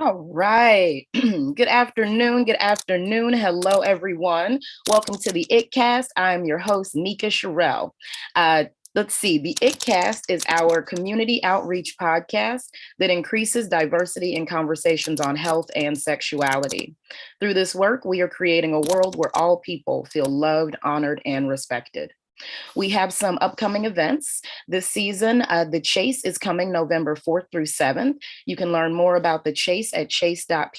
All right. Good afternoon. Good afternoon. Hello, everyone. Welcome to the ItCast. I'm your host, Nika Sherelle. Let's see. The ItCast is our community outreach podcast that increases diversity in conversations on health and sexuality. Through this work, we are creating a world where all people feel loved, honored, and respected. We have some upcoming events this season. The Chase is coming November 4th through 7th. You can learn more about the Chase at chase.pet.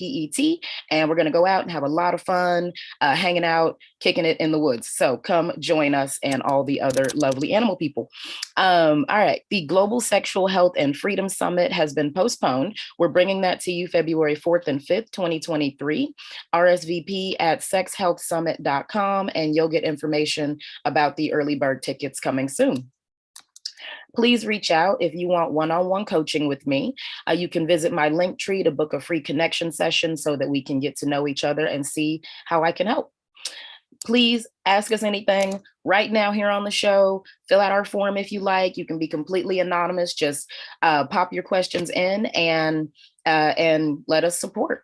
And we're going to go out and have a lot of fun, hanging out, kicking it in the woods. So come join us and all the other lovely animal people. All right. The Global Sexual Health and Freedom Summit has been postponed. We're bringing that to you February 4th and 5th, 2023. RSVP at sexhealthsummit.com, and you'll get information about the early bird tickets coming soon. Please reach out if you want one-on-one coaching with me. You can visit my link tree to book a free connection session so that we can get to know each other and see how I can help. Please ask us anything right now here on the show. Fill out our form if you like. You can be completely anonymous. Just pop your questions in and let us support.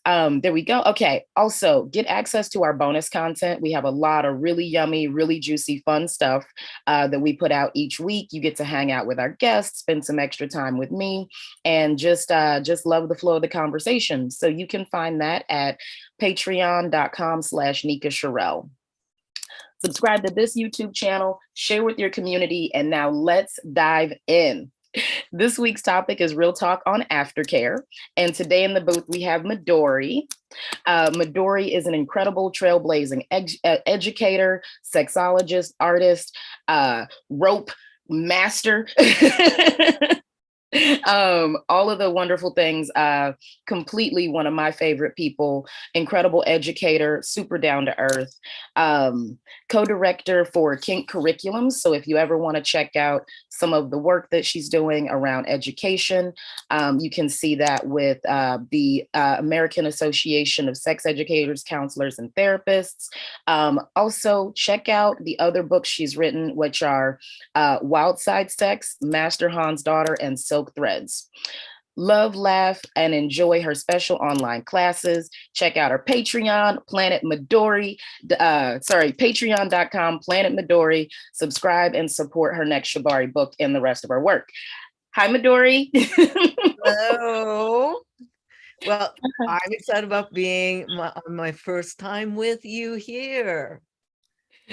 There we go. Okay. Also, get access to our bonus content. We have a lot of really yummy, really juicy, fun stuff that we put out each week. You get to hang out with our guests, spend some extra time with me, and just love the flow of the conversation. So you can find that at patreon.com/Nika Sherelle. Subscribe to this YouTube channel, share with your community, and now let's dive in. This week's topic is Real Talk on Aftercare. And today in the booth, we have Midori. Midori is an incredible trailblazing educator, sexologist, artist, rope master. All of the wonderful things. Completely one of my favorite people, incredible educator, super down to earth, co-director for Kink curriculums. So if you ever want to check out some of the work that she's doing around education, you can see that with the American Association of Sex Educators, Counselors, and Therapists. Also, check out the other books she's written, which are Wild Side Sex, Master Han's Daughter, and Silk Threads. Love, laugh, and enjoy her special online classes. Check out her Patreon, Planet Midori. Patreon.com, Planet Midori. Subscribe and support her next Shibari book and the rest of her work. Hi, Midori. Hello. Well, I'm excited about being my first time with you here.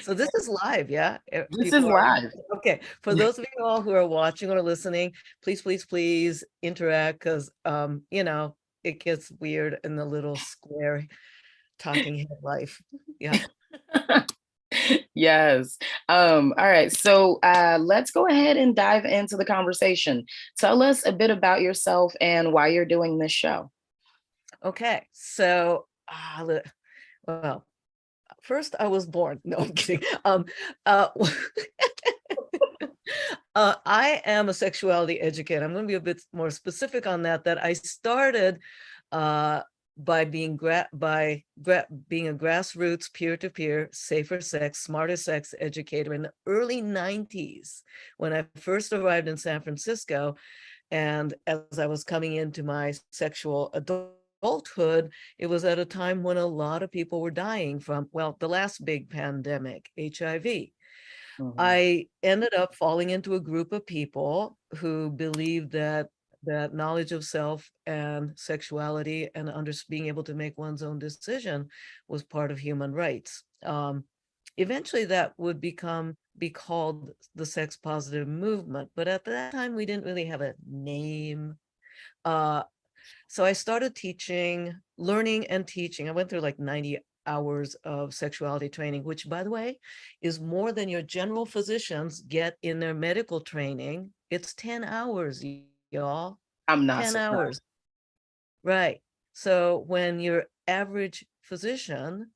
So this is live, yeah? This is live. Okay. For those of you all who are watching or listening, please interact, because it gets weird in the little square talking head life. Yeah. Yes. All right. So let's go ahead and dive into the conversation. Tell us a bit about yourself and why you're doing this show. Okay. So, well, first I was born. No, I'm kidding. I am a sexuality educator. I'm going to be a bit more specific on that I started by being a grassroots, peer-to-peer, safer sex, smarter sex educator in the early 90s when I first arrived in San Francisco. And as I was coming into my sexual adulthood, it was at a time when a lot of people were dying from, well, the last big pandemic, HIV. Mm-hmm. I ended up falling into a group of people who believed that knowledge of self and sexuality and being able to make one's own decision was part of human rights. Eventually that would be called the sex positive movement, but at that time we didn't really have a name. So I started learning and teaching. I went through like 90 hours of sexuality training, which, by the way, is more than your general physicians get in their medical training. It's 10 hours, y'all. I'm not 10 surprised. hours. Right. So when your average physician,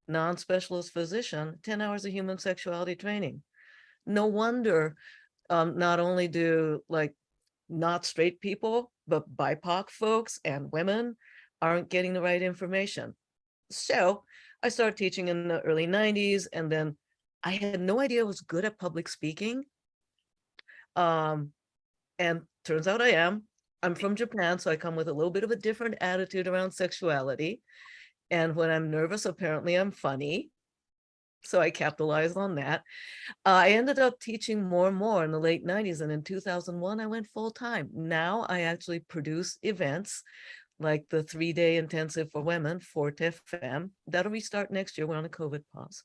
non-specialist physician, 10 hours of human sexuality training. No wonder not only do not straight people, but BIPOC folks and women aren't getting the right information. So I started teaching in the early 90s, and then I had no idea I was good at public speaking. And turns out I am. I'm from Japan, so I come with a little bit of a different attitude around sexuality. And when I'm nervous, apparently I'm funny. So I capitalized on that. I ended up teaching more and more in the late 90s. And in 2001, I went full time. Now I actually produce events like the 3-day intensive for women, ForteFemme. That'll restart next year. We're on a COVID pause.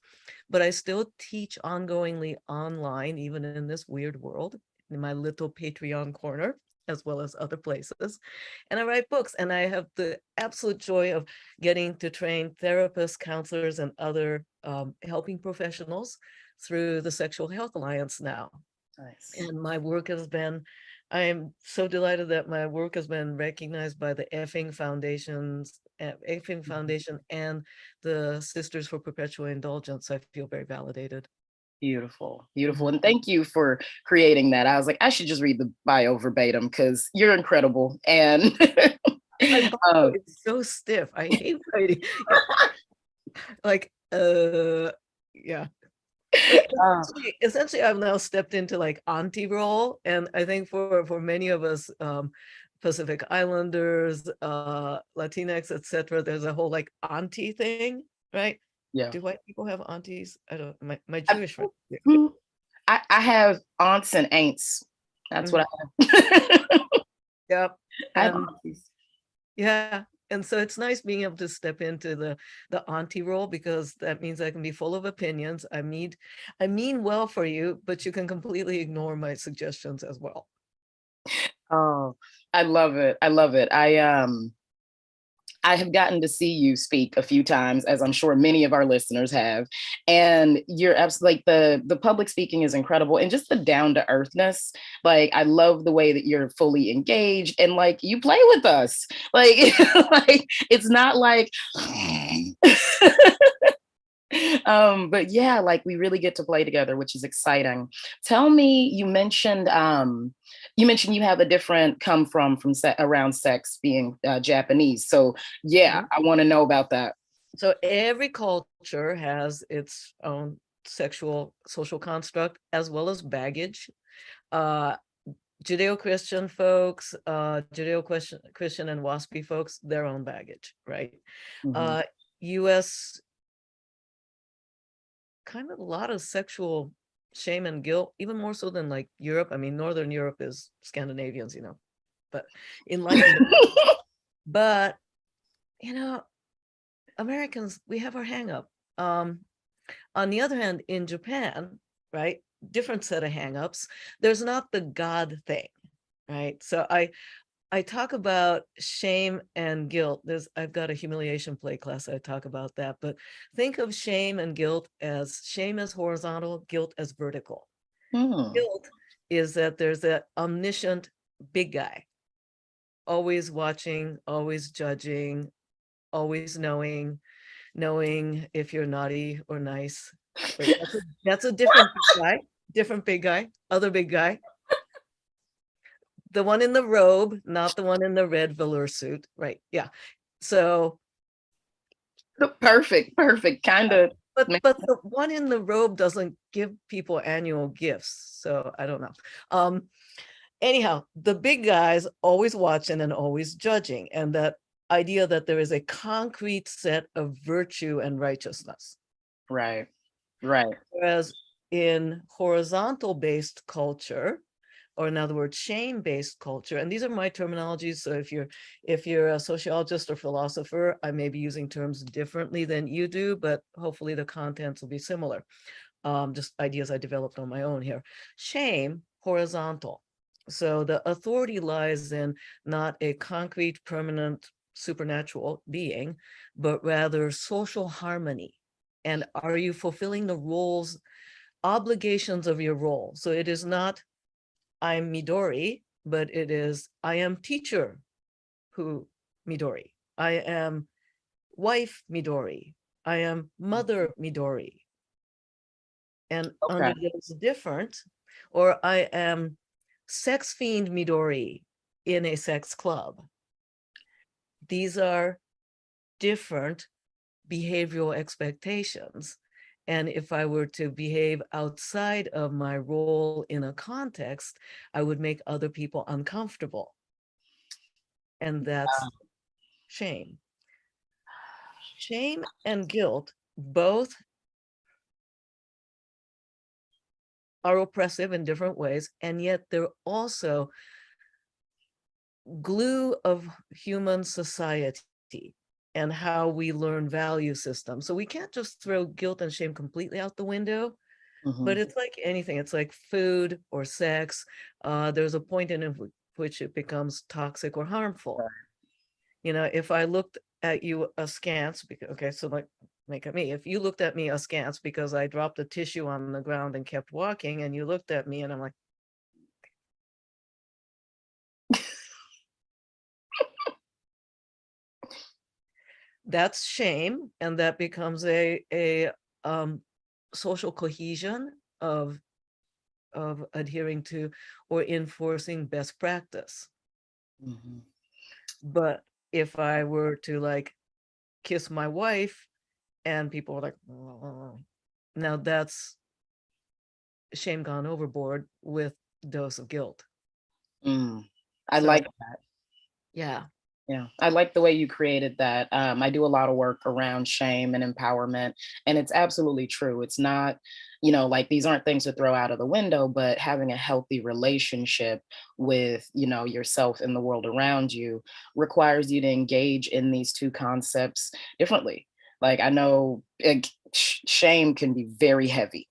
But I still teach ongoingly online, even in this weird world, in my little Patreon corner, as well as other places. And I write books, and I have the absolute joy of getting to train therapists, counselors, and other helping professionals through the Sexual Health Alliance now. Nice. And my work has been, I am so delighted that my work has been recognized by the Effing Foundation and the Sisters for Perpetual Indulgence. I feel very validated. Beautiful, beautiful. And thank you for creating that. I was like, I should just read the bio verbatim because you're incredible. And it's so stiff. I hate writing. Like, yeah. Essentially, I've now stepped into like auntie role. And I think for many of us, Pacific Islanders, Latinx, etc., there's a whole like auntie thing, right? Yeah. Do white people have aunties? I don't, my Jewish friends. I have aunts and aunts. That's what I have. Yep. I have aunties. Yeah. And so it's nice being able to step into the auntie role, because that means I can be full of opinions. I mean well for you, but you can completely ignore my suggestions as well. Oh, I love it. I love it. I have gotten to see you speak a few times, as I'm sure many of our listeners have. And you're absolutely like the public speaking is incredible, and just the down to earthness. Like, I love the way that you're fully engaged and like you play with us. Like, like it's not like but yeah, like we really get to play together, which is exciting. Tell me, you mentioned you have a different come from around sex being Japanese. So yeah, I want to know about that. So every culture has its own sexual social construct as well as baggage. Judeo-Christian folks, Judeo-Christian and WASPy folks, their own baggage, right? US, kind of a lot of sexual shame and guilt, even more so than like Europe. I mean, Northern Europe is Scandinavians, but enlightened. But, Americans, we have our hang up. On the other hand, in Japan, right, different set of hang-ups. There's not the God thing, right? So I talk about shame and guilt. I've got a humiliation play class. I talk about that, but think of shame and guilt as shame as horizontal, guilt as vertical. Guilt is that there's that omniscient big guy, always watching, always judging, always knowing if you're naughty or nice. Wait, that's a different big guy, other big guy. The one in the robe, not the one in the red velour suit, right? Yeah. So perfect, kind of. But the one in the robe doesn't give people annual gifts, so I don't know. Anyhow, the big guy's always watching and always judging, and that idea that there is a concrete set of virtue and righteousness. Right. Whereas in horizontal-based culture, or in other words, shame-based culture, and these are my terminologies, so if you're a sociologist or philosopher, I may be using terms differently than you do, but hopefully the contents will be similar. Just ideas I developed on my own here. Shame, horizontal. So the authority lies in not a concrete, permanent, supernatural being, but rather social harmony. And are you fulfilling the roles, obligations of your role? So it is not I'm Midori, but it is I am teacher who Midori. I am wife Midori. I am mother Midori. And under those different, or I am sex fiend Midori in a sex club. These are different behavioral expectations. And if I were to behave outside of my role in a context, I would make other people uncomfortable. and that's shame. Shame and guilt both are oppressive in different ways, and yet they're also glue of human society and how we learn value systems. So we can't just throw guilt and shame completely out the window, but it's like anything. It's like food or sex. There's a point in which it becomes toxic or harmful. Right. You know, if I looked at you askance, because, okay, so like, make at me, if you looked at me askance because I dropped a tissue on the ground and kept walking, and you looked at me and I'm like, that's shame, and that becomes a social cohesion of adhering to or enforcing best practice. But if I were to like kiss my wife and people are like, oh, now that's shame gone overboard with dose of guilt. I like that. Yeah. Yeah, I like the way you created that. I do a lot of work around shame and empowerment, and it's absolutely true. It's not, like these aren't things to throw out of the window, but having a healthy relationship with, yourself and the world around you requires you to engage in these two concepts differently. Like I know shame can be very heavy,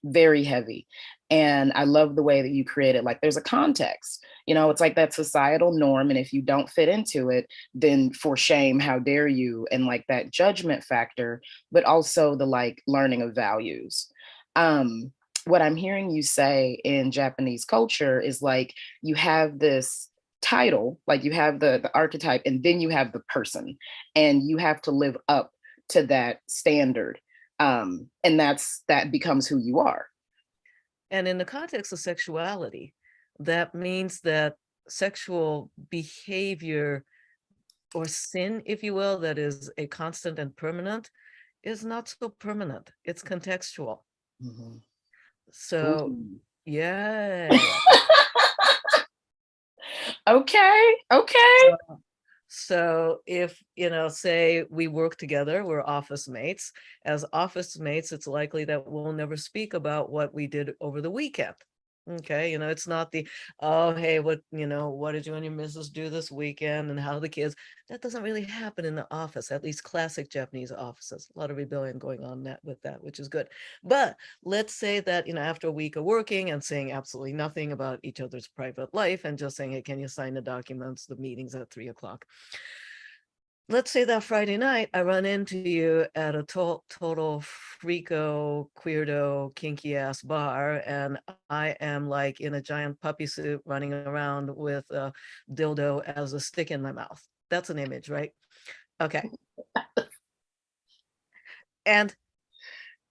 very heavy. And I love the way that you created, like there's a context. It's like that societal norm. And if you don't fit into it, then for shame, how dare you? And like that judgment factor, but also the like learning of values. What I'm hearing you say in Japanese culture is like you have this title, like you have the archetype, and then you have the person, and you have to live up to that standard. And that becomes who you are. And in the context of sexuality, that means that sexual behavior or sin, if you will, that is a constant and permanent, is not so permanent. It's contextual. So, Ooh. yeah. Okay. So if, say we work together, we're office mates. As office mates, it's likely that we'll never speak about what we did over the weekend. Okay, it's not the, oh, hey, what did you and your missus do this weekend and how the kids, that doesn't really happen in the office, at least classic Japanese offices. A lot of rebellion going on with that, which is good. But let's say that, after a week of working and saying absolutely nothing about each other's private life and just saying, hey, can you sign the documents, the meeting's at 3:00. Let's say that Friday night, I run into you at a total freako, queerdo, kinky ass bar, and I am like in a giant puppy suit running around with a dildo as a stick in my mouth. That's an image, right? Okay. And,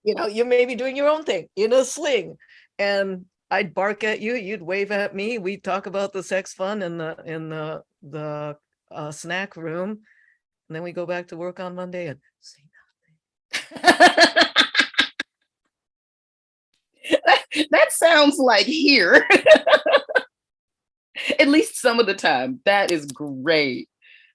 you may be doing your own thing in a sling, and I'd bark at you, you'd wave at me, we'd talk about the sex fun in the snack room. And then we go back to work on Monday and say nothing. That sounds like here. At least some of the time. That is great.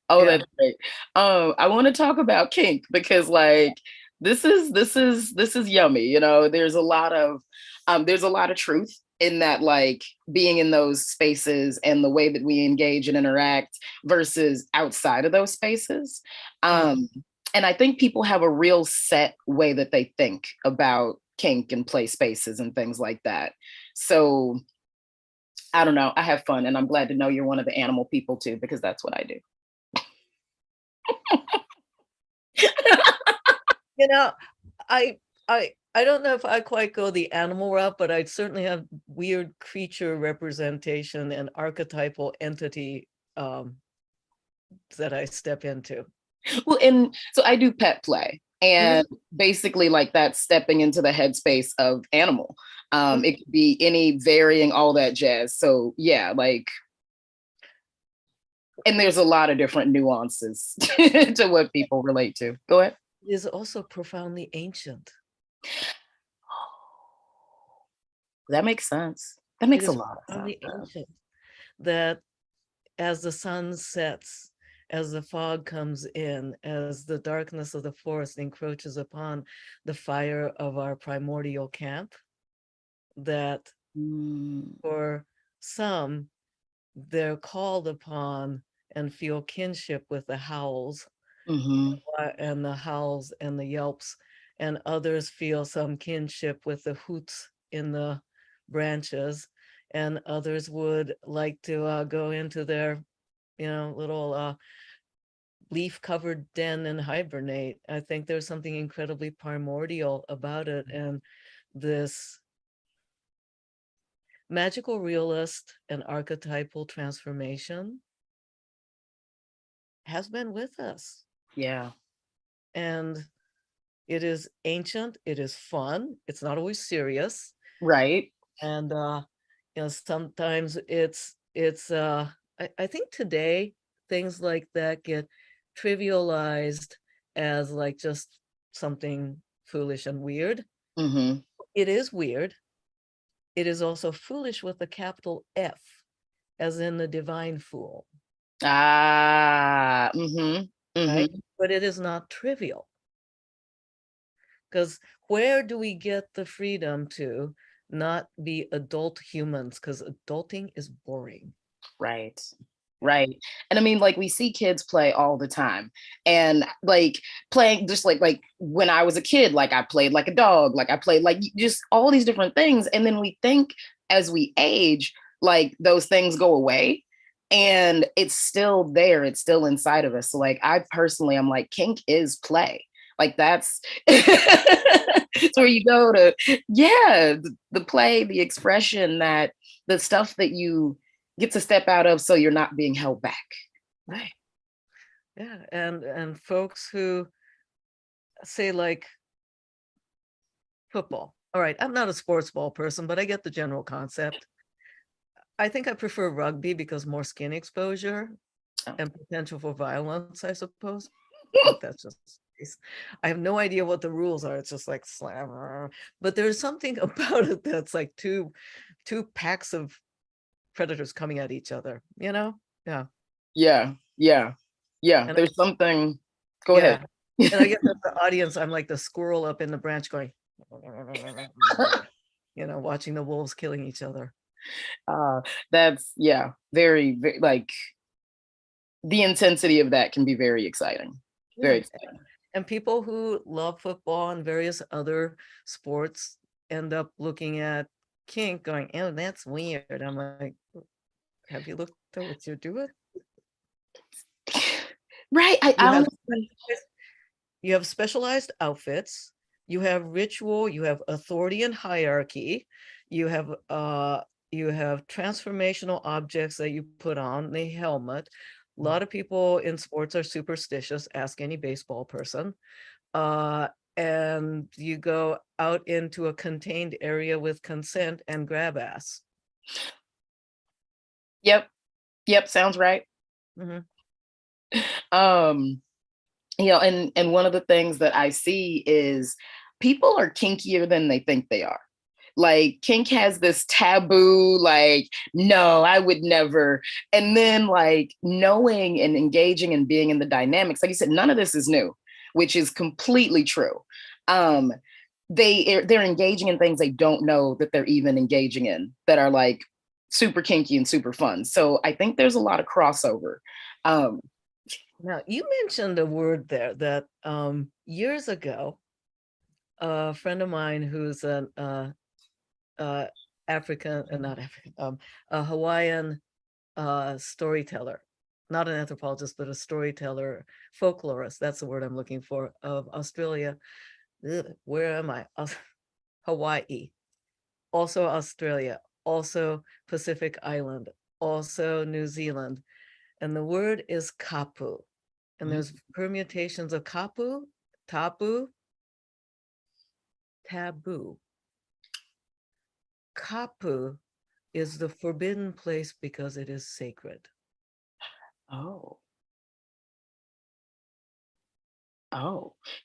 Oh, yeah. That's great. I want to talk about kink because like this is yummy. There's a lot of truth in that, like being in those spaces and the way that we engage and interact versus outside of those spaces. And I think people have a real set way that they think about kink and play spaces and things like that. So I don't know. I have fun, and I'm glad to know you're one of the animal people too, because that's what I do. I don't know if I quite go the animal route, but I certainly have weird creature representation and archetypal entity that I step into. Well, and so I do pet play, and basically like that's stepping into the headspace of animal. It could be any varying, all that jazz. So yeah, like, and there's a lot of different nuances to what people relate to. Go ahead. It is also profoundly ancient. That makes sense. That makes a lot of sense. Ancient. That as the sun sets, as the fog comes in, as the darkness of the forest encroaches upon the fire of our primordial camp, that for some, they're called upon and feel kinship with the howls and the howls and the yelps, and others feel some kinship with the hoots in the branches, and others would like to go into their, little leaf-covered den and hibernate. I think there's something incredibly primordial about it, and this magical realist and archetypal transformation has been with us. Yeah. And it is ancient, it is fun, it's not always serious. Right. And sometimes it's I think today things like that get trivialized as like just something foolish and weird. It is weird. It is also foolish with a capital F, as in the divine fool. Right? But it is not trivial. Because where do we get the freedom to not be adult humans? Because adulting is boring. Right. Right. And I mean, like, we see kids play all the time, and like playing just like when I was a kid, like I played like a dog, like I played like just all these different things. And then we think as we age, like those things go away, and it's still there. It's still inside of us. So like I personally, I'm like, kink is play. Like that's it's where you go to, yeah, the play, the expression, that the stuff that you get to step out of so you're not being held back. Right. Yeah. And folks who say like football. All right, I'm not a sports ball person, but I get the general concept. I think I prefer rugby because more skin exposure and potential for violence, I suppose. But that's just, I have no idea what the rules are. It's just like slam. But there's something about it that's like two packs of predators coming at each other, Yeah. Yeah. And there's something. Go ahead. And I guess as the audience, I'm like the squirrel up in the branch going, watching the wolves killing each other. That's very, very, like, the intensity of that can be very exciting. Very exciting. And people who love football and various other sports end up looking at kink going, oh, that's weird. I'm like, have you looked at what you're doing? Right. You have specialized outfits, you have ritual, you have authority and hierarchy, you have transformational objects that you put on, the helmet. A lot of people in sports are superstitious, ask any baseball person. And you go out into a contained area with consent and grab ass. Yep. Sounds right. And one of the things that I see is people are kinkier than they think they are. Like kink has this taboo, like, no, I would never. And then like knowing and engaging and being in the dynamics, like you said, none of this is new, which is completely true. They're engaging in things they don't know that they're even engaging in, that are like super kinky and super fun. So I think there's a lot of crossover. Now, you mentioned a word there that years ago, a friend of mine who's an a Hawaiian storyteller, not an anthropologist, but a storyteller, folklorist, that's the word I'm looking for, of Australia. Where am I? Hawaii, also Australia, also Pacific Island, also New Zealand. And the word is kapu. And there's permutations of kapu, tapu, taboo. Kapu is the forbidden place because it is sacred. Oh.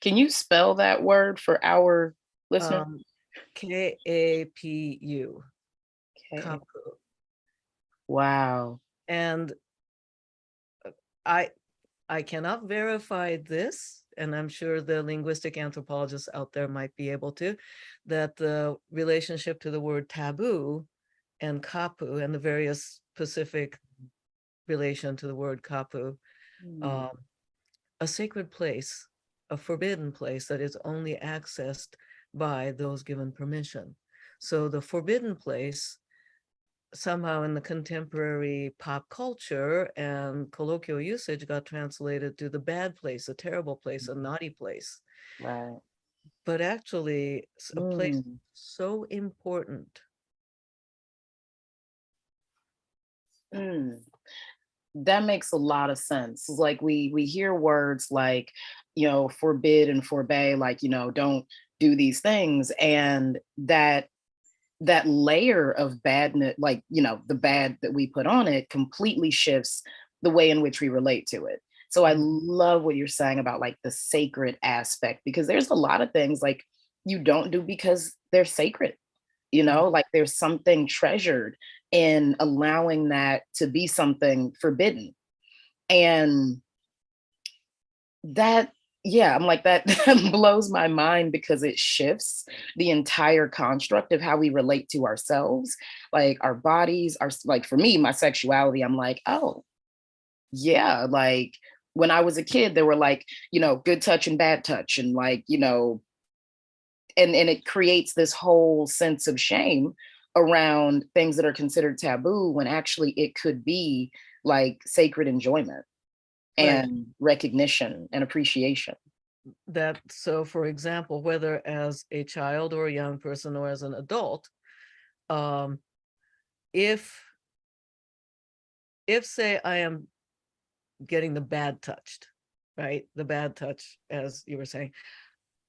Can you spell that word for our listener? Kapu. Kapu. Wow. And I cannot verify this, and I'm sure the linguistic anthropologists out there might be able to, that the relationship to the word taboo and kapu and the various specific relation to the word kapu, a sacred place, a forbidden place that is only accessed by those given permission. So the forbidden place somehow in the contemporary pop culture and colloquial usage got translated to the bad place, a terrible place, a naughty place. Right. But actually, a place so important. That makes a lot of sense. Like we hear words like, forbid and forbade, like, don't do these things. And that layer of badness, like, the bad that we put on it completely shifts the way in which we relate to it. So I love what you're saying about like the sacred aspect, because there's a lot of things like you don't do because they're sacred, like there's something treasured in allowing that to be something forbidden. And that, yeah, I'm like, that blows my mind, because it shifts the entire construct of how we relate to ourselves, like our bodies, our, like for me, my sexuality. I'm like, oh, yeah, like when I was a kid, there were like, good touch and bad touch, and like, and it creates this whole sense of shame around things that are considered taboo, when actually it could be like sacred enjoyment and recognition and appreciation. That, so for example, whether as a child or a young person or as an adult, if say I am getting the bad touched, right? The bad touch, as you were saying,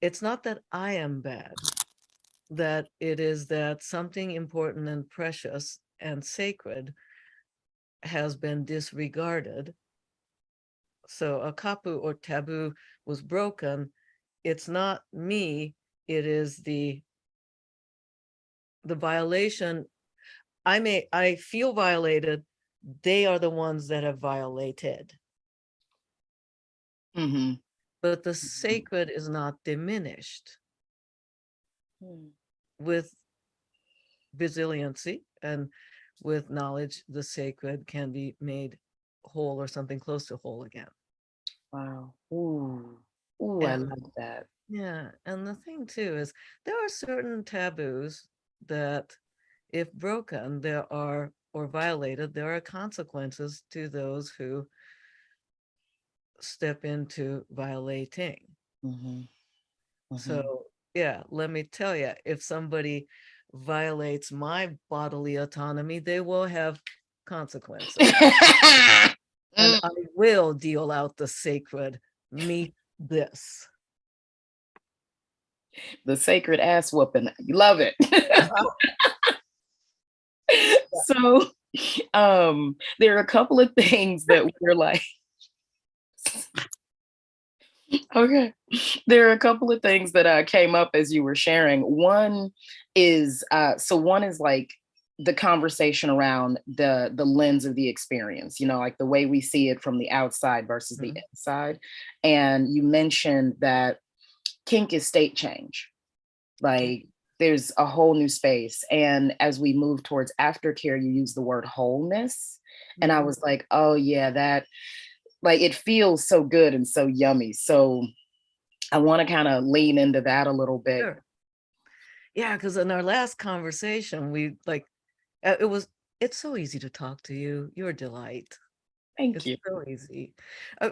it's not that I am bad, that it is that something important and precious and sacred has been disregarded. So a kapu or taboo was broken. It's not me, it is the violation. I feel violated. They are the ones that have violated. But the sacred is not diminished. With resiliency and with knowledge, the sacred can be made whole or something close to whole again. Wow. Ooh, I love that. Yeah, and the thing too is there are certain taboos that, if broken, or violated, there are consequences to those who step into violating. So yeah, let me tell you, if somebody violates my bodily autonomy, they will have consequences. And I will deal out the sacred. Meet this. The sacred ass whooping. You love it. So there are a couple of things that we're like, okay. There are a couple of things that came up as you were sharing. One is like the conversation around the lens of the experience, like the way we see it from the outside versus the inside. And you mentioned that kink is state change. Like there's a whole new space. And as we move towards aftercare, you use the word wholeness. And I was like, oh yeah, that, like, it feels so good and so yummy. So I want to kind of lean into that a little bit. Sure. Yeah, because in our last conversation, we like, it's so easy to talk to you. You're a delight. Thank you. So easy.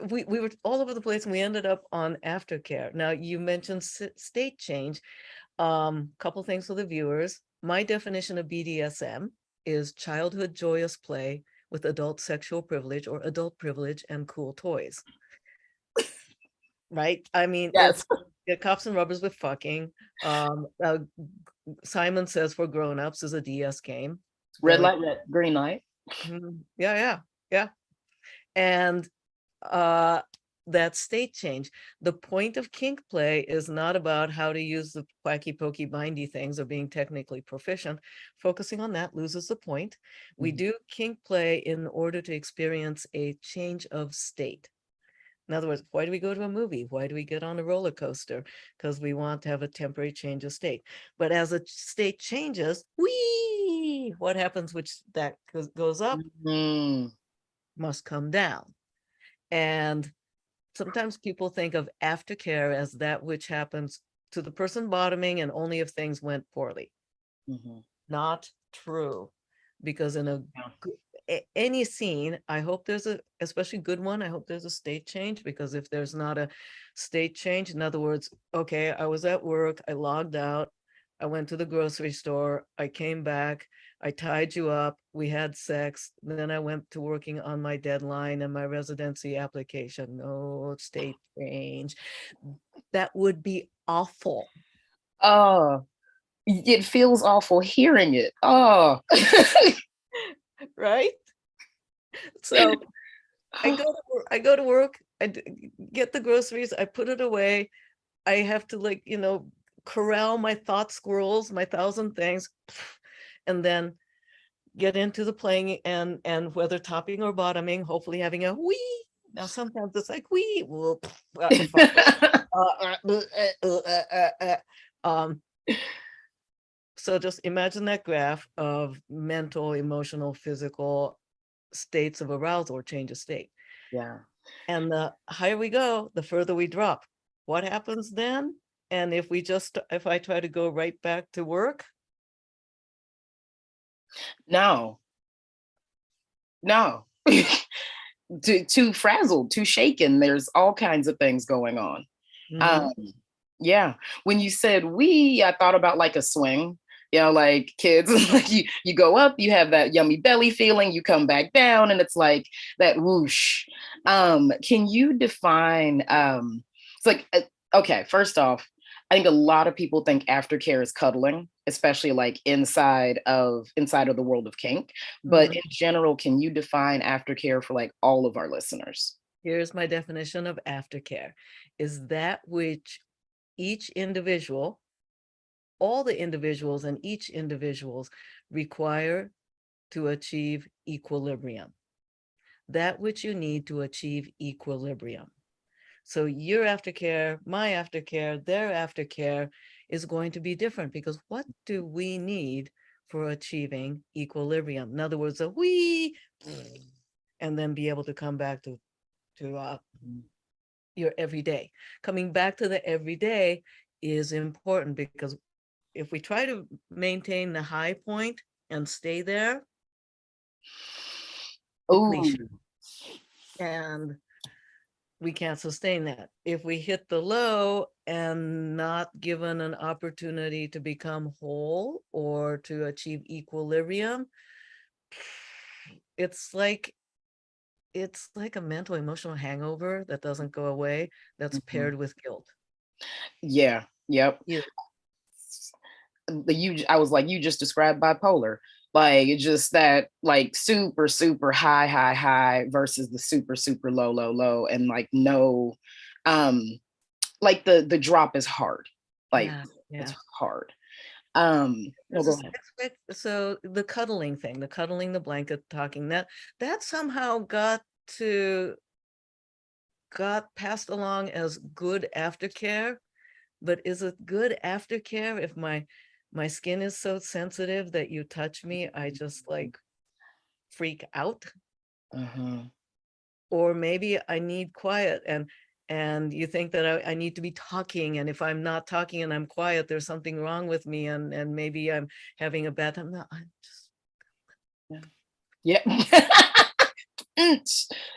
We were all over the place, and we ended up on aftercare. Now, you mentioned state change. Couple things for the viewers. My definition of BDSM is childhood joyous play with adult sexual privilege or adult privilege and cool toys. Right? I mean, yes. It's cops and rubbers with fucking. Simon Says for grown-ups is a DS game. Red light, green light. Yeah. And that state change. The point of kink play is not about how to use the quacky pokey bindy things or being technically proficient. Focusing on that loses the point. We do kink play in order to experience a change of state. In other words, why do we go to a movie? Why do we get on a roller coaster? Because we want to have a temporary change of state. But as a state changes, what happens, which that goes up, must come down. And sometimes people think of aftercare as that which happens to the person bottoming and only if things went poorly. Not true. Because in any scene, I hope there's especially good one, I hope there's a state change, because if there's not a state change, in other words, okay, I was at work, I logged out, I went to the grocery store, I came back, I tied you up, we had sex, then I went to working on my deadline and my residency application, no state change. That would be awful. Oh, it feels awful hearing it. Oh. Right? So I go to work, I get the groceries, I put it away. I have to corral my thought squirrels, my thousand things, and then get into the playing and whether topping or bottoming, hopefully having a wee. Now sometimes it's like wee. So just imagine that graph of mental, emotional, physical states of arousal or change of state. Yeah. And the higher we go, the further we drop. What happens then? And if I try to go right back to work? No. Too frazzled, too shaken. There's all kinds of things going on. Yeah. When you said I thought about like a swing. Like kids, like you go up, you have that yummy belly feeling, you come back down, and it's like that whoosh. Can you define, it's like, okay, first off, I think a lot of people think aftercare is cuddling, especially like inside of the world of kink. But in general, can you define aftercare for like all of our listeners? Here's my definition of aftercare: is that which each individual, all the individuals and each individuals require to achieve equilibrium. That which you need to achieve equilibrium. So your aftercare, my aftercare, their aftercare is going to be different, because what do we need for achieving equilibrium? In other words, and then be able to come back to your everyday. Coming back to the everyday is important, because if we try to maintain the high point and stay there, depletion. And we can't sustain that. If we hit the low and not given an opportunity to become whole or to achieve equilibrium, it's like a mental emotional hangover that doesn't go away, that's paired with guilt. Yeah. Yep. Yeah. I was like, you just described bipolar. Like it's just that like super, super high versus the super, super low. And like no, like the drop is hard. Like it's hard. No, go ahead. So the cuddling thing, the blanket talking, that somehow got passed along as good aftercare. But is it good aftercare if my skin is so sensitive that you touch me, I just like freak out? Or maybe I need quiet, and you think that I need to be talking, and if I'm not talking and I'm quiet, there's something wrong with me, and maybe I'm having a bad time. No, I'm just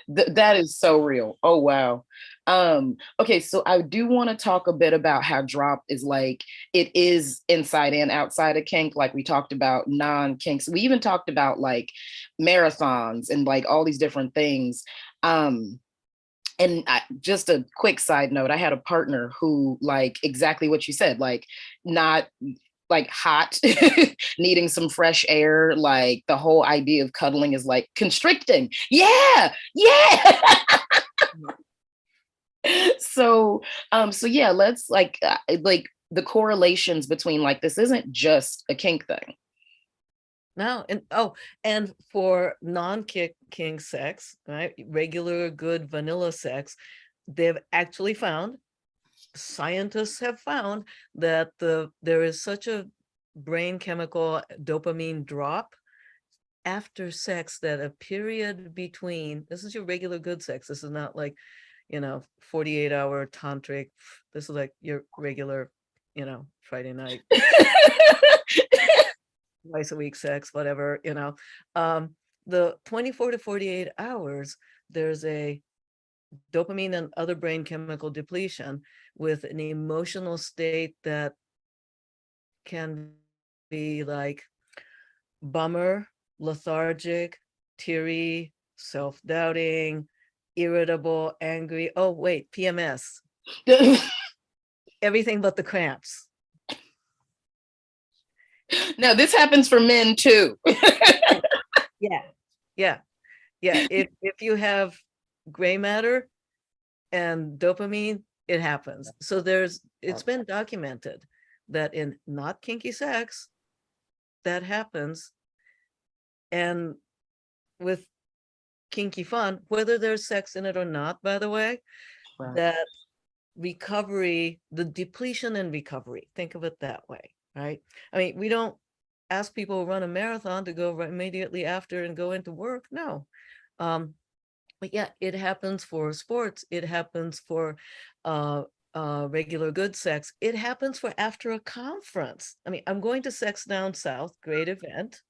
that is so real. Oh wow. Okay, so I do want to talk a bit about how drop is like, it is inside and outside of kink. Like we talked about non-kinks, we even talked about like marathons and like all these different things. And just a quick side note, I had a partner who, like exactly what you said, like not like hot, needing some fresh air. Like the whole idea of cuddling is like constricting. Yeah. So, so yeah, let's like the correlations between like this isn't just a kink thing. No, and for non-kink sex, right? Regular, good vanilla sex, they've actually found, scientists have found that there is such a brain chemical dopamine drop after sex that a period between, this is your regular good sex. This is not like, 48-hour tantric. This is like your regular, Friday night, twice a week sex, whatever, the 24 to 48 hours, there's a dopamine and other brain chemical depletion with an emotional state that can be like bummer, lethargic, teary, self-doubting, irritable, angry. Oh, wait, PMS. Everything but the cramps. Now, this happens for men too. Yeah. If you have gray matter and dopamine, it happens. So it's been documented that in not kinky sex, that happens. And with kinky fun, whether there's sex in it or not, by the way, Right. that recovery, the depletion and recovery, think of it that way, right? I mean, we don't ask people to run a marathon to go right immediately after and go into work. No. But yeah, it happens for sports. It happens for regular good sex. It happens for after a conference. I mean, I'm going to Sex Down South, great event.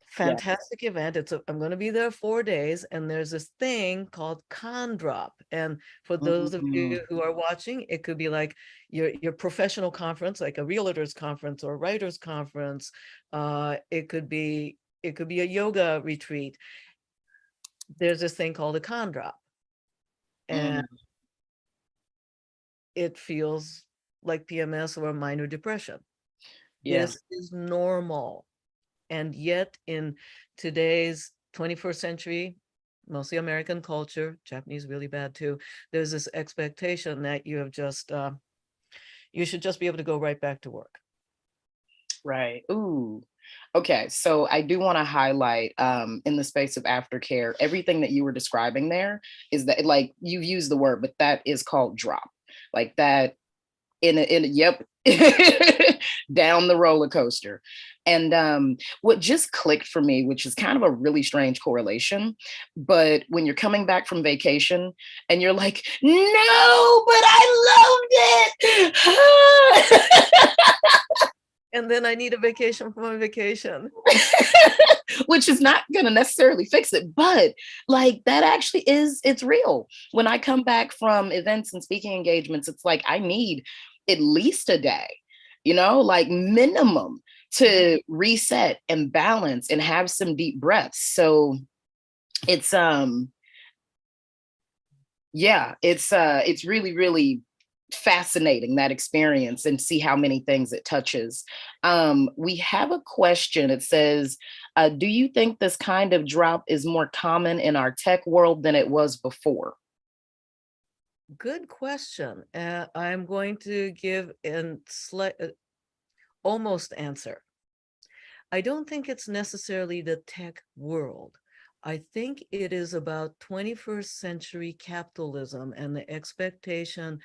Fantastic event. I'm going to be there 4 days, and there's this thing called con drop. And for those of you who are watching, it could be like your professional conference, like a realtors conference or a writers conference. It could be a yoga retreat. There's this thing called a con drop, and it feels like PMS or a minor depression. This is normal. And yet in today's 21st century, mostly American culture, Japanese really bad too, there's this expectation that you have just, you should just be able to go right back to work. Right. Ooh. Okay. So I do want to highlight in the space of aftercare, everything that you were describing there is that, like, you've used the word, but that is called drop. Like that yep. Down the roller coaster. And what just clicked for me, which is kind of a really strange correlation, but when you're coming back from vacation and you're like, no, but I loved it. And then I need a vacation from my vacation. Which is not going to necessarily fix it, but like that actually it's real. When I come back from events and speaking engagements, it's like I need at least a day, like minimum, to reset and balance and have some deep breaths. So it's it's really, really fascinating, that experience, and see how many things it touches. We have a question. It says, do you think this kind of drop is more common in our tech world than it was before? Good question. I'm going to give an almost answer. I don't think it's necessarily the tech world. I think it is about 21st century capitalism and the expectation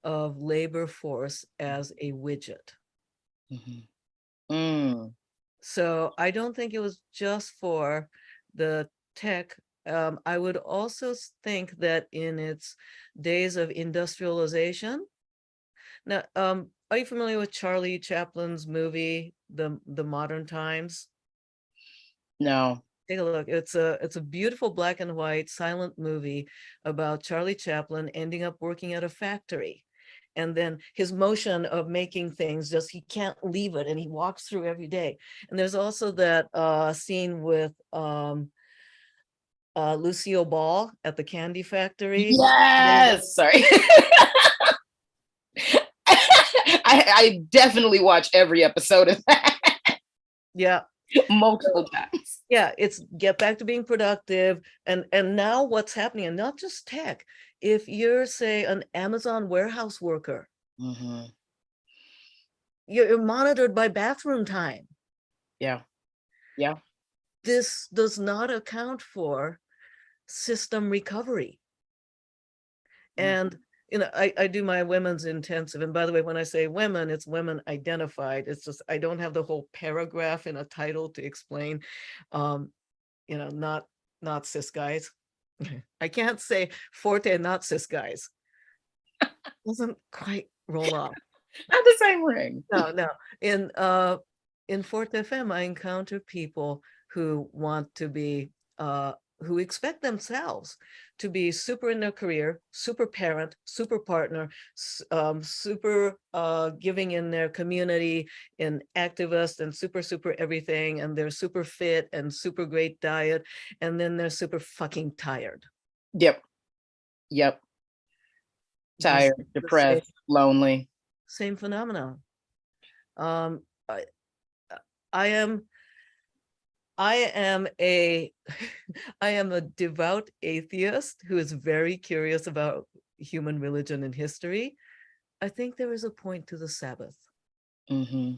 of labor force as a widget. So I don't think it was just for the tech. I would also think that in its days of industrialization. Now, are you familiar with Charlie Chaplin's movie, The Modern Times? No. Take a look. It's a beautiful black and white silent movie about Charlie Chaplin ending up working at a factory. And then his motion of making things, just he can't leave it, and he walks through every day. And there's also that scene with Lucille Ball at the candy factory. Yes. Sorry. I definitely watch every episode of that. Yeah. Multiple times. Yeah, it's get back to being productive. And now what's happening, and not just tech, if you're, say, an Amazon warehouse worker, Mm-hmm. you're monitored by bathroom time. Yeah. Yeah. This does not account for system recovery. And I do my women's intensive, and by the way, when I say women, it's women identified. It's just I don't have the whole paragraph in a title to explain, not cis guys. I can't say Forte, not cis guys. Doesn't quite roll off. Not the same ring. No. In ForteFemme, I encounter people who want to be, who expect themselves to be super in their career, super parent, super partner, super giving in their community, in activist, and super everything, and they're super fit and super great diet, and then they're super fucking tired. Yep. Tired, depressed, lonely. Same phenomenon. I am a I am a devout atheist who is very curious about human religion and history. I think there is a point to the Sabbath. Mm-hmm.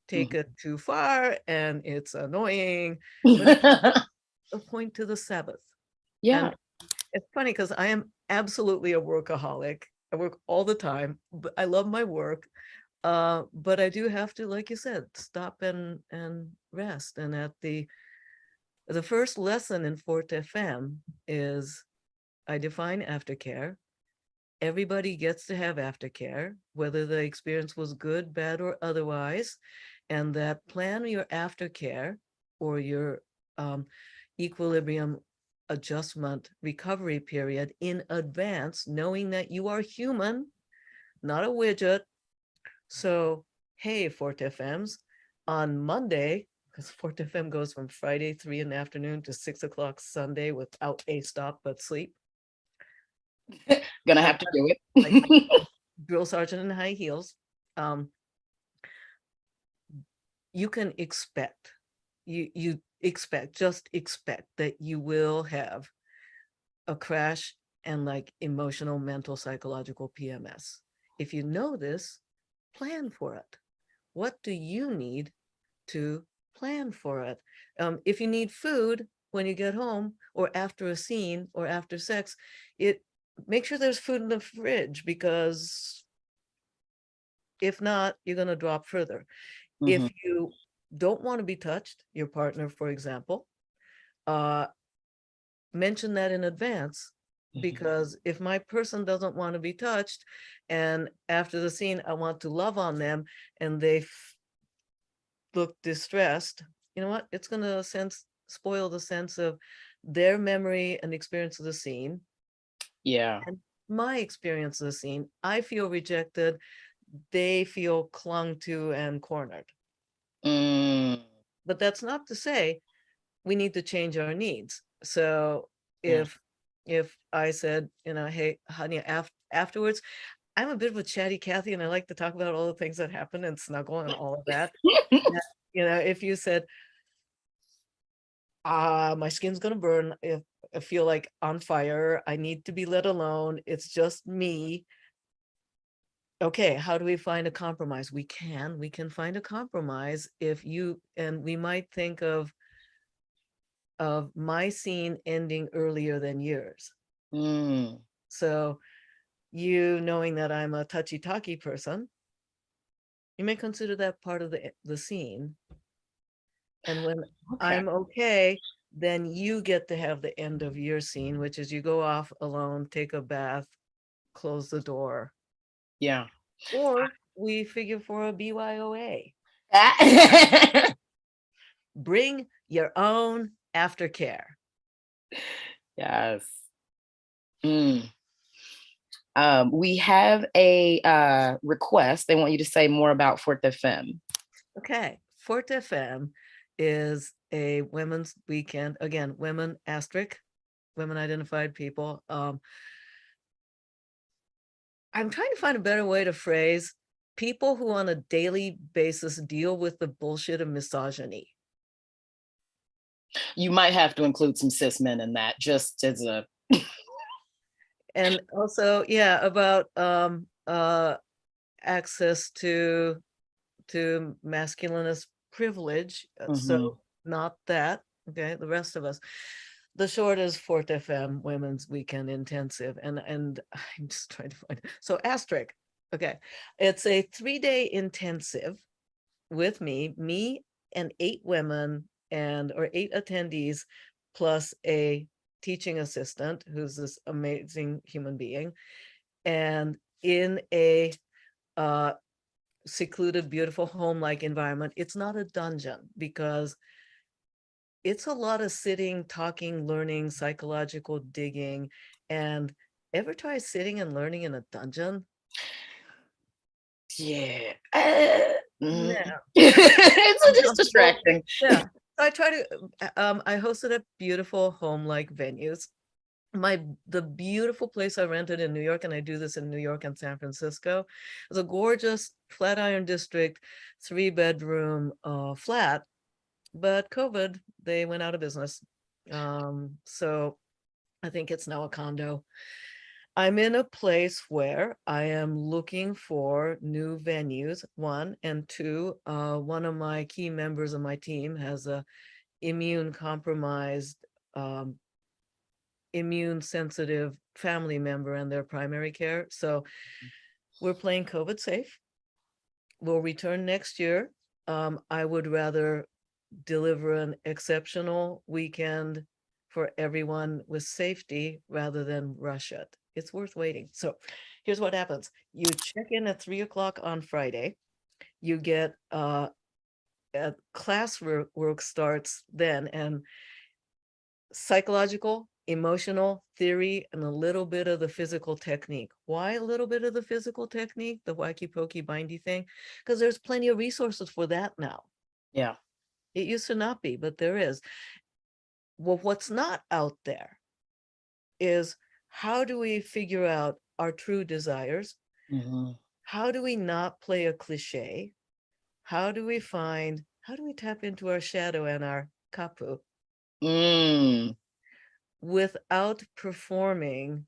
Take it too far and it's annoying, but a point to the Sabbath. Yeah. And it's funny because I am absolutely a workaholic. I work all the time, but I love my work. But I do have to, like you said, stop and rest. And at the first lesson in ForteFemme is I define aftercare. Everybody gets to have aftercare, whether the experience was good, bad, or otherwise, and that plan your aftercare or your equilibrium adjustment recovery period in advance, knowing that you are human, not a widget. So, hey, ForteFemmes, on Monday, because ForteFemme goes from Friday 3 in the afternoon to 6 o'clock Sunday without a stop but sleep. Gonna have to do it. Like drill sergeant in high heels. You can expect, just expect that you will have a crash and like emotional, mental, psychological PMS. If you know this, plan for it. What do you need to plan for it? If you need food when you get home or after a scene or after sex, make sure there's food in the fridge, because if not, you're going to drop further. Mm-hmm. If you don't want to be touched, your partner, for example, mention that in advance, because if my person doesn't want to be touched and after the scene I want to love on them and they look distressed, you know what, it's going to spoil the sense of their memory and experience of the scene. Yeah. And my experience of the scene, I feel rejected, they feel clung to and cornered. But that's not to say we need to change our needs. So if I said, hey, honey, afterwards, I'm a bit of a chatty Cathy and I like to talk about all the things that happen and snuggle and all of that. If you said, my skin's gonna burn, if I feel like on fire, I need to be let alone, it's just me. Okay, how do we find a compromise? We can find a compromise and we might think of my scene ending earlier than yours. So you knowing that I'm a touchy-talky person, you may consider that part of the scene. And when I'm okay, then you get to have the end of your scene, which is you go off alone, take a bath, close the door. Yeah. Or we figure for a BYOA. Bring your own aftercare. Yes. We have a request. They want you to say more about ForteFemme. Okay. ForteFemme is a women's weekend. Again, women asterisk, women identified people. I'm trying to find a better way to phrase people who on a daily basis deal with the bullshit of misogyny. You might have to include some cis men in that, just as a And also, yeah, about access to masculinist privilege. So not that, okay, the rest of us. The short is ForteFemme, Women's Weekend Intensive. And I'm just trying to find, so asterisk, okay. It's a 3-day intensive with me and 8 women or 8 attendees, plus a teaching assistant who's this amazing human being, and in a secluded, beautiful home-like environment. It's not a dungeon because it's a lot of sitting, talking, learning, psychological digging. And ever try sitting and learning in a dungeon? Yeah. Yeah. It's just distracting. Yeah. I try to, I hosted at beautiful home-like venues. The beautiful place I rented in New York, and I do this in New York and San Francisco, is a gorgeous Flatiron District 3-bedroom flat, but COVID, they went out of business. So I think it's now a condo. I'm in a place where I am looking for new venues, 1, and 2, one of my key members of my team has a immune compromised, immune sensitive family member in their primary care. So we're playing COVID safe. We'll return next year. I would rather deliver an exceptional weekend for everyone with safety rather than rush it. It's worth waiting. So here's what happens. You check in at 3:00 on Friday. You get class work starts then, and psychological, emotional, theory, and a little bit of the physical technique. Why a little bit of the physical technique, the wacky pokey bindy thing? Because there's plenty of resources for that now. Yeah. It used to not be, but there is. Well, what's not out there is, how do we figure out our true desires? How do we not play a cliche? How do we tap into our shadow and our kapu without performing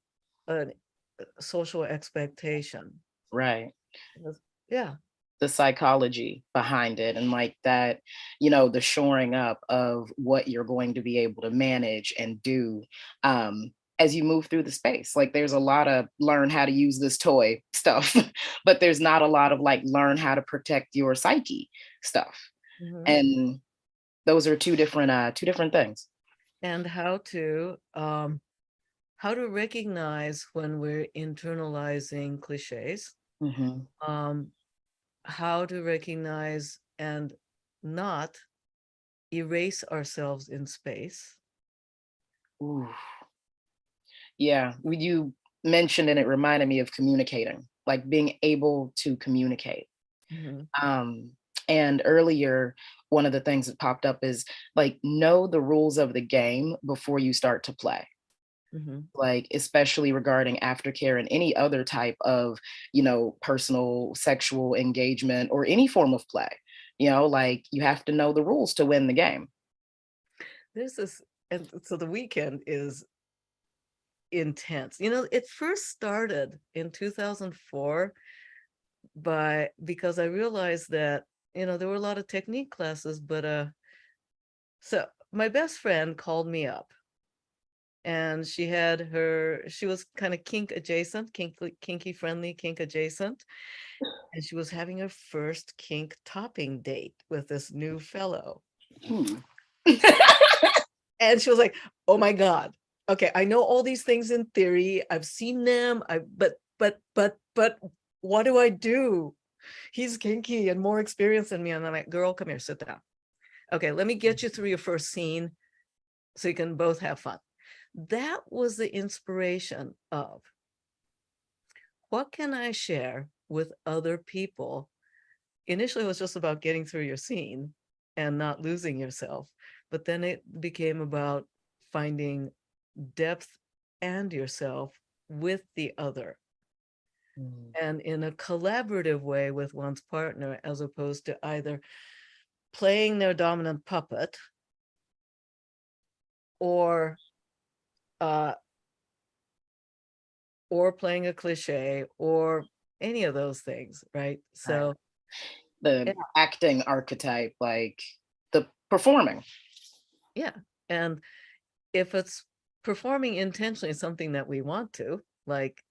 a social expectation? Right. Yeah. The psychology behind it, and like that, the shoring up of what you're going to be able to manage and do as you move through the space. Like there's a lot of learn how to use this toy stuff, but there's not a lot of like learn how to protect your psyche stuff. And those are two different things. And how to recognize when we're internalizing cliches. How to recognize and not erase ourselves in space. Ooh. Yeah, you mentioned, and it reminded me of communicating, like being able to communicate. And earlier, one of the things that popped up is like, know the rules of the game before you start to play. Like, especially regarding aftercare and any other type of, personal sexual engagement or any form of play, like you have to know the rules to win the game. There's this, and so the weekend is intense. It first started in 2004 because I realized that, there were a lot of technique classes, but so my best friend called me up, and she was kind of kink adjacent, kinky friendly, kink adjacent. And she was having her first kink topping date with this new fellow. And she was like, oh my God. Okay, I know all these things in theory. I've seen them. But what do I do? He's kinky and more experienced than me. And I'm like, girl, come here, sit down. Okay, let me get you through your first scene so you can both have fun. That was the inspiration of, what can I share with other people? Initially, it was just about getting through your scene and not losing yourself. But then it became about finding depth and yourself with the other. and in a collaborative way with one's partner, as opposed to either playing their dominant puppet or playing a cliche or any of those things, right? So the acting archetype, like the performing. Yeah. And if it's performing intentionally something that we want to, like,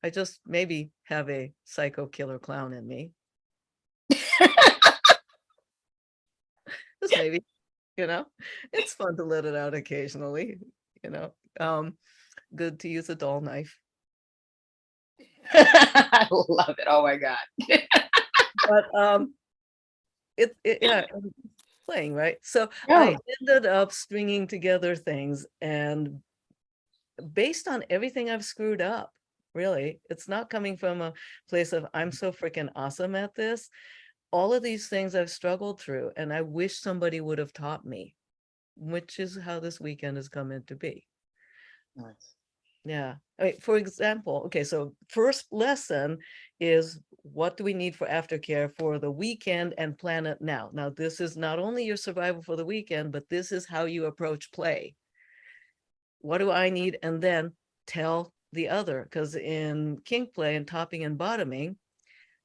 I just maybe have a psycho killer clown in me. Just maybe, it's fun to let it out occasionally, good to use a dull knife. I love it. Oh my God. But yeah, playing, right? So Yeah. I ended up stringing together things, and based on everything I've screwed up, really, it's not coming from a place of I'm so freaking awesome at this. All of these things I've struggled through, and I wish somebody would have taught me, which is how this weekend has come into be. Nice. Yeah. I mean, for example, okay, so first lesson is, what do we need for aftercare for the weekend and plan it now? Now, this is not only your survival for the weekend, but this is how you approach play. What do I need? And then tell the other, because in kink play and topping and bottoming,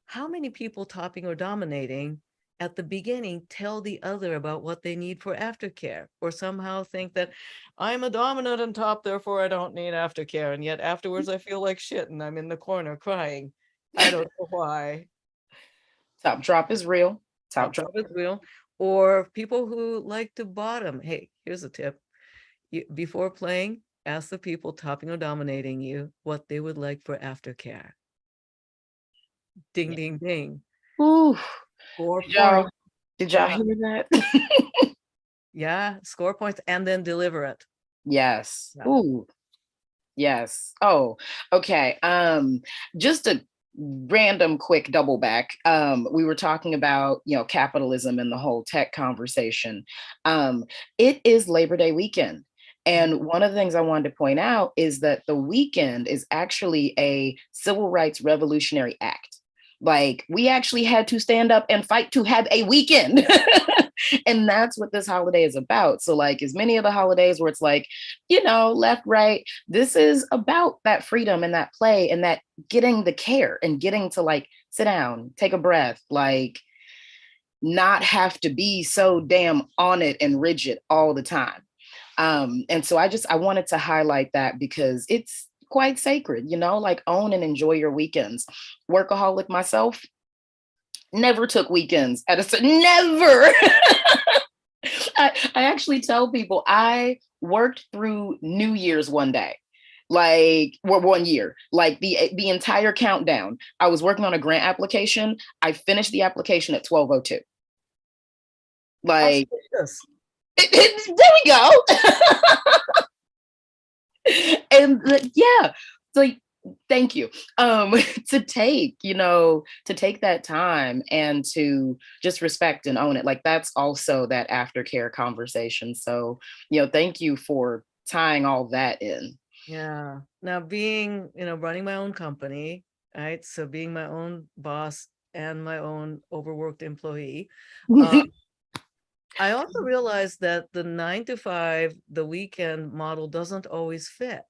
how many people topping or dominating at the beginning tell the other about what they need for aftercare, or somehow think that I'm a dominant and top, therefore I don't need aftercare. And yet afterwards I feel like shit and I'm in the corner crying. I don't know why. Top drop is real. Top drop is real. Or people who like to bottom. Hey, here's a tip. Before playing, ask the people topping or dominating you what they would like for aftercare. Ding, ding, ding. Ooh. Score points. Did y'all Yeah. hear that? Yeah, score points and then deliver it. Yes. Yeah. Ooh. Yes. Oh, okay. Just a random quick double back. We were talking about, capitalism and the whole tech conversation. It is Labor Day weekend. And one of the things I wanted to point out is that the weekend is actually a civil rights revolutionary act. Like, we actually had to stand up and fight to have a weekend. And that's what this holiday is about. So, like, as many of the holidays where it's like, left, right, this is about that freedom and that play and that getting the care and getting to, like, sit down, take a breath, like, not have to be so damn on it and rigid all the time. And so I wanted to highlight that because it's quite sacred, like, own and enjoy your weekends. Workaholic myself, never took weekends never. I actually tell people I worked through New Year's one day, like 1 year, like the entire countdown. I was working on a grant application. I finished the application at 12:02. Like, there we go. And yeah, like, thank you. To take that time and to just respect and own it. Like, that's also that aftercare conversation. So, thank you for tying all that in. Yeah. Now, being, running my own company, right? So being my own boss and my own overworked employee. I also realized that the 9 to 5, the weekend model doesn't always fit.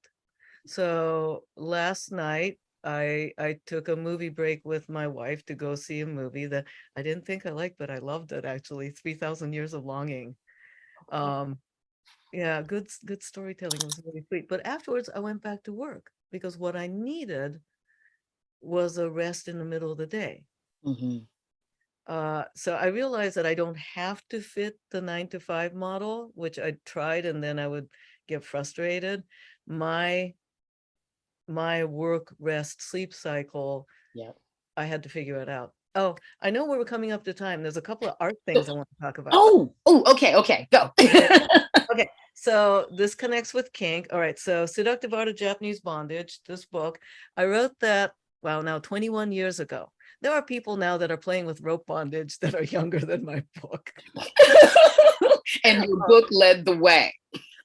So last night, I took a movie break with my wife to go see a movie that I didn't think I liked, but I loved it, actually, 3,000 Years of Longing. Yeah, good storytelling. It was really sweet. But afterwards, I went back to work because what I needed was a rest in the middle of the day. So I realized that I don't have to fit the 9 to 5 model, which I tried, and then I would get frustrated. My work, rest, sleep cycle, I had to figure it out. Oh, I know we're coming up to time. There's a couple of art things I want to talk about. Oh, okay, go. Okay, so this connects with kink. All right, so Seductive Art of Japanese Bondage, this book, I wrote that, wow, now 21 years ago. There are people now that are playing with rope bondage that are younger than my book. And your book led the way.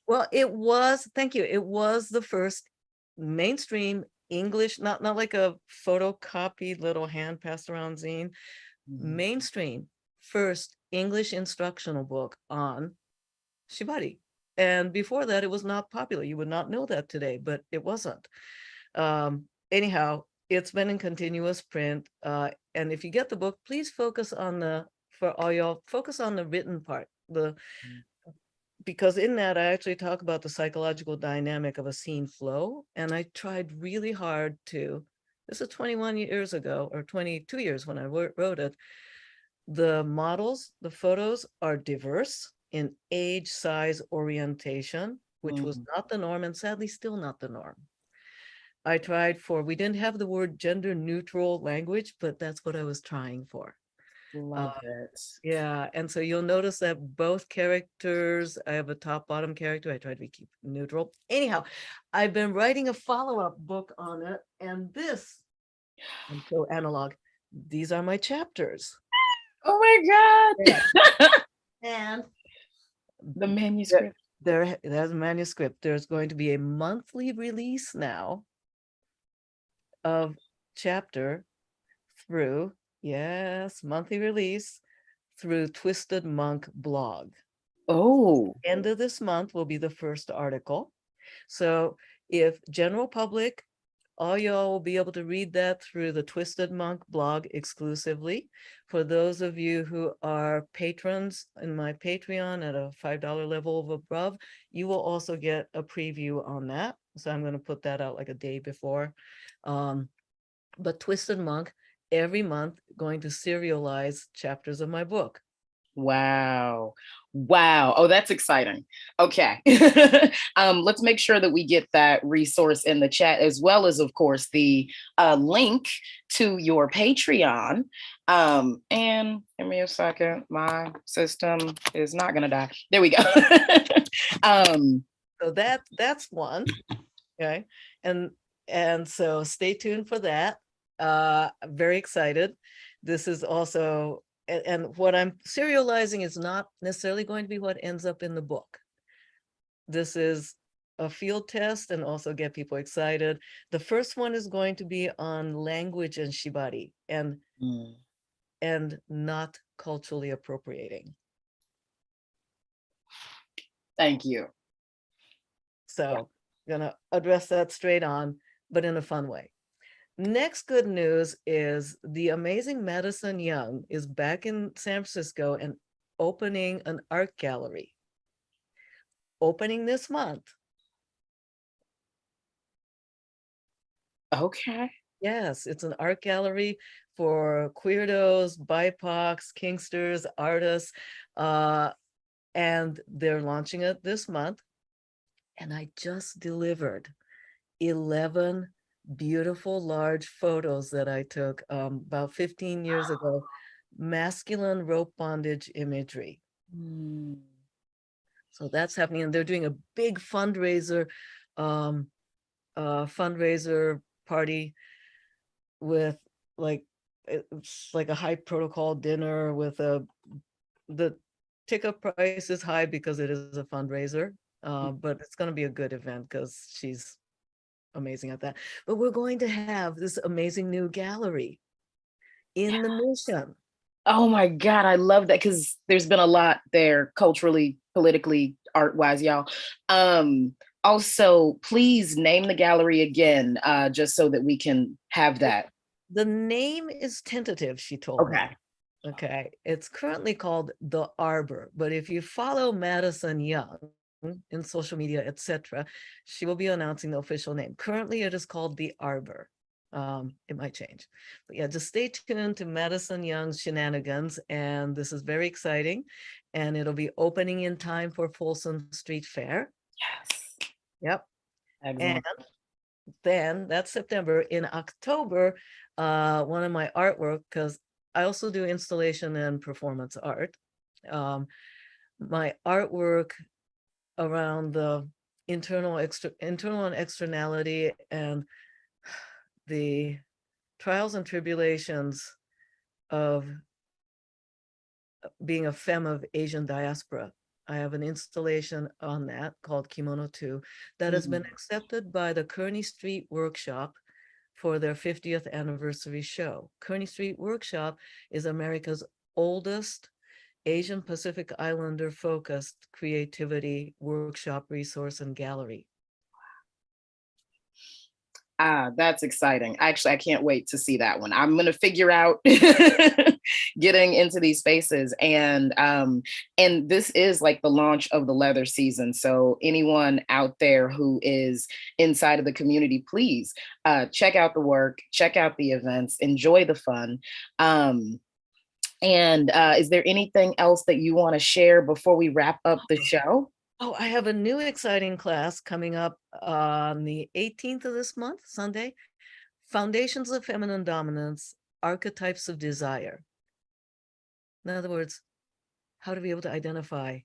Well, it was, thank you, it was the first mainstream English, not like a photocopied little hand passed around zine, mainstream first English instructional book on Shibari. And before that, it was not popular. You would not know that today, but it wasn't. Anyhow, it's been in continuous print. And if you get the book, please focus on for all y'all, focus on the written part. Because in that, I actually talk about the psychological dynamic of a scene flow. And I tried really hard this is 21 years ago, or 22 years when I wrote it. The models, the photos are diverse in age, size, orientation, which was not the norm, and sadly still not the norm. I tried we didn't have the word gender neutral language, but that's what I was trying for. Love it. Yeah, and so you'll notice that both characters, I have a top bottom character. I tried to keep neutral. Anyhow, I've been writing a follow-up book on it, and I'm so analog. These are my chapters. Oh my God. Yeah. And the manuscript. There's a manuscript. There's going to be a monthly release now of chapter through, yes, monthly release through Twisted Monk blog. Oh. End of this month will be the first article. So if general public, all y'all will be able to read that through the Twisted Monk blog exclusively. For those of you who are patrons in my Patreon at a $5 level of above, you will also get a preview on that. So I'm going to put that out like a day before. But Twisted Monk, every month, going to serialize chapters of my book. Wow. Wow. Oh, that's exciting. Okay. Let's make sure that we get that resource in the chat, as well as, of course, the link to your Patreon. And give me a second. My system is not going to die. There we go. So that's one. Okay. And so stay tuned for that. I'm very excited. This is also, and what I'm serializing is not necessarily going to be what ends up in the book. This is a field test and also get people excited. The first one is going to be on language and shibari and not culturally appropriating. Thank you. So I'm gonna address that straight on, but in a fun way. Next good news is the amazing Madison Young is back in San Francisco and opening an art gallery. Opening this month. Okay. Yes, it's an art gallery for queerdos, BIPOCs, kinksters, artists, and they're launching it this month. And I just delivered 11 beautiful large photos that I took about 15 years ago, masculine rope bondage imagery. So that's happening, and they're doing a big fundraiser party with it's like a high protocol dinner with the ticket price is high because it is a fundraiser, but it's going to be a good event because she's amazing at that. But we're going to have this amazing new gallery in the Mission. Oh my God, I love that, because there's been a lot there culturally, politically, art-wise, y'all. Also, please name the gallery again, just so that we can have that. The name is tentative, she told me. Okay, it's currently called The Arbor, but if you follow Madison Young in social media, etc., she will be announcing the official name. Currently, it is called The Arbor. It might change, but yeah, just stay tuned to Madison Young's shenanigans, and this is very exciting, and it'll be opening in time for Folsom Street Fair. Yes. Yep. Excellent. And then that's September. In October, one of my artwork, because I also do installation and performance art. My artwork around the internal and externality and the trials and tribulations of being a femme of Asian diaspora. I have an installation on that called Kimono 2 that has been accepted by the Kearney Street Workshop for their 50th anniversary show. Kearney Street Workshop is America's oldest Asian Pacific Islander focused creativity workshop resource and gallery. That's exciting. Actually, I can't wait to see that one. I'm gonna figure out getting into these spaces, and this is like the launch of the leather season. So anyone out there who is inside of the community, please check out the work, check out the events, enjoy the fun. And is there anything else that you want to share before we wrap up the show? Oh, I have a new exciting class coming up on the 18th of this month, Sunday. Foundations of Feminine Dominance, Archetypes of Desire. In other words, how to be able to identify,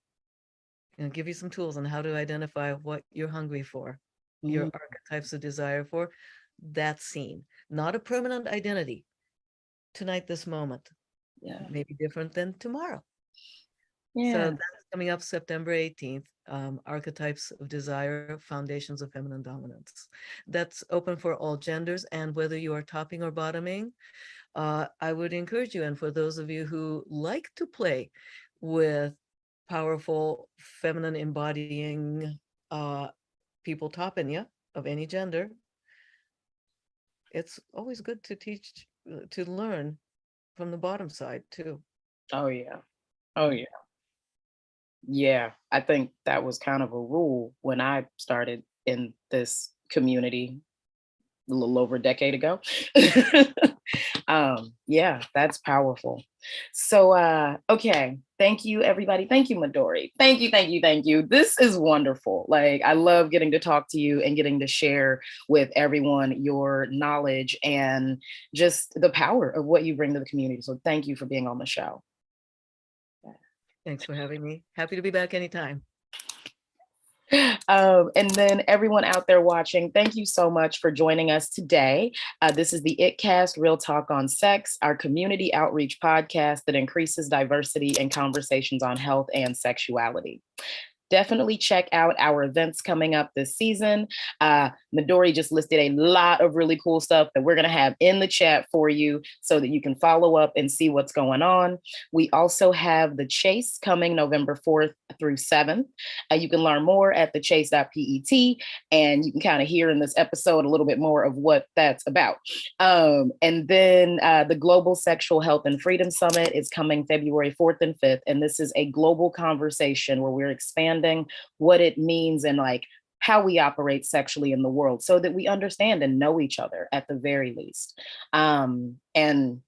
give you some tools on how to identify what you're hungry for, your archetypes of desire for that scene. Not a permanent identity. Tonight, this moment. Yeah. Maybe different than tomorrow. Yeah. So that's coming up September 18th. Archetypes of Desire, Foundations of Feminine Dominance. That's open for all genders, and whether you are topping or bottoming, I would encourage you, and for those of you who like to play with powerful feminine embodying people topping you of any gender, it's always good to teach, to learn from the bottom side too. Oh yeah. Oh yeah. Yeah, I think that was kind of a rule when I started in this community a little over a decade ago. Yeah, that's powerful. So, okay. Thank you, everybody. Thank you, Midori. Thank you, thank you, thank you. This is wonderful. Like, I love getting to talk to you and getting to share with everyone your knowledge and just the power of what you bring to the community. So thank you for being on the show. Thanks for having me. Happy to be back anytime. And then everyone out there watching, thank you so much for joining us today. This is the ItCast, Real Talk on Sex, our community outreach podcast that increases diversity and conversations on health and sexuality. Definitely check out our events coming up this season. Midori just listed a lot of really cool stuff that we're going to have in the chat for you so that you can follow up and see what's going on. We also have The Chase coming November 4th through 7th. You can learn more at thechase.pet, and you can kind of hear in this episode a little bit more of what that's about. And then the Global Sexual Health and Freedom Summit is coming February 4th and 5th. And this is a global conversation where we're expanding what it means and like how we operate sexually in the world so that we understand and know each other at the very least. And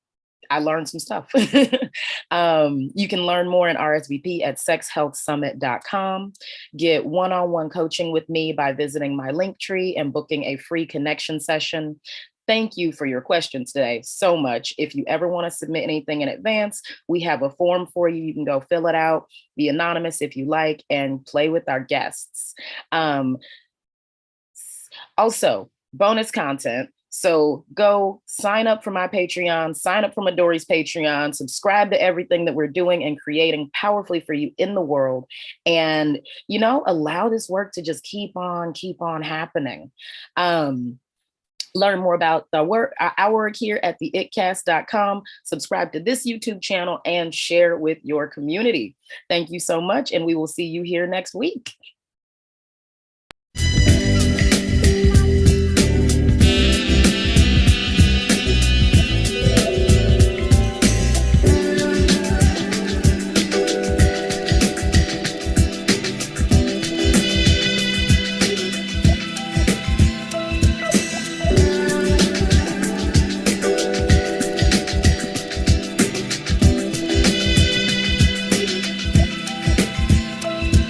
I learned some stuff. You can learn more and RSVP at sexhealthsummit.com. Get one-on-one coaching with me by visiting my link tree and booking a free connection session. Thank you for your questions today so much. If you ever want to submit anything in advance, we have a form for you. You can go fill it out, be anonymous if you like, and play with our guests. Also, bonus content. So go sign up for my Patreon, sign up for Midori's Patreon, subscribe to everything that we're doing and creating powerfully for you in the world. And, allow this work to just keep on happening. Learn more about our work here at theitcast.com. Subscribe to this YouTube channel and share with your community. Thank you so much. And we will see you here next week.